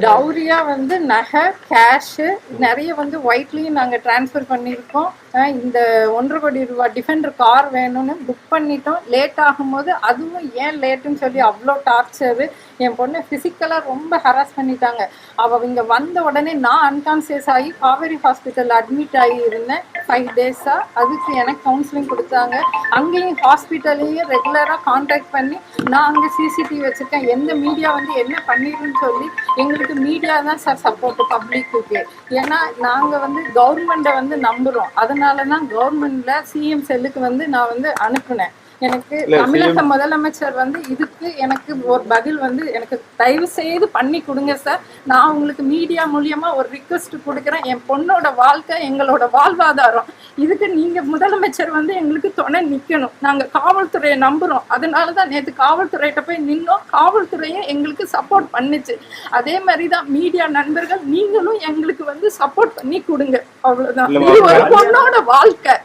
டௌரியா வந்து நகை கேஷ் நிறைய வந்து ஒயிட்லயும் நாங்க டிரான்ஸ்ஃபர் பண்ணியிருக்கோம். இந்த 1.5 கோடி ரூபாய் டிஃபெண்டர் கார் வேணும்னு புக் பண்ணிட்டோம். லேட் ஆகும்போது அதுவும் ஏன் லேட்டுன்னு சொல்லி அவ்வளோ டார்ச்சரு. என் பொண்ணு ஃபிசிக்கலாக ரொம்ப ஹராஸ் பண்ணிட்டாங்க. அவள் இங்கே வந்த உடனே நான் அன்கான்சியஸ் ஆகி காவேரி ஹாஸ்பிட்டலில் அட்மிட் ஆகி இருந்தேன் 5 டேஸாக. அதுக்கு எனக்கு கவுன்சிலிங் கொடுத்தாங்க. அங்கேயும் ஹாஸ்பிட்டல்லையும் ரெகுலராக கான்டாக்ட் பண்ணி நான் அங்கே சிசிடிவி வச்சுருக்கேன், எந்த மீடியா வந்து என்ன பண்ணிடுன்னு சொல்லி. எங்களுக்கு மீடியா தான் சார் சப்போர்ட்டு பப்ளிக்கு. ஏன்னா நாங்கள் வந்து கவர்மெண்ட்டை வந்து நம்புகிறோம். அதனால தான் கவர்மெண்ட்டில் சிஎம் செல்லுக்கு வந்து நான் வந்து அனுப்புனேன். எனக்கு தமிழக முதலமைச்சர் வந்து இதுக்கு எனக்கு ஒரு பதில் வந்து எனக்கு தயவு செய்து பண்ணி கொடுங்க சார். நான் உங்களுக்கு மீடியா மூலியமா ஒரு ரிக்வெஸ்ட் கொடுக்குறேன். என் பொண்ணோட வாழ்க்கை எங்களோட வாழ்வாதாரம். இதுக்கு நீங்க முதலமைச்சர் வந்து எங்களுக்கு துணை நிக்கணும். நாங்க காவல்துறையை நம்புறோம். அதனாலதான் நேற்று காவல்துறையிட்ட போய் நின்னோம். காவல்துறையை எங்களுக்கு சப்போர்ட் பண்ணுச்சு. அதே மாதிரிதான் மீடியா நண்பர்கள் நீங்களும் எங்களுக்கு வந்து சப்போர்ட் பண்ணி கொடுங்க. அவ்வளவுதான். இது ஒரு பொண்ணோட வாழ்க்கை.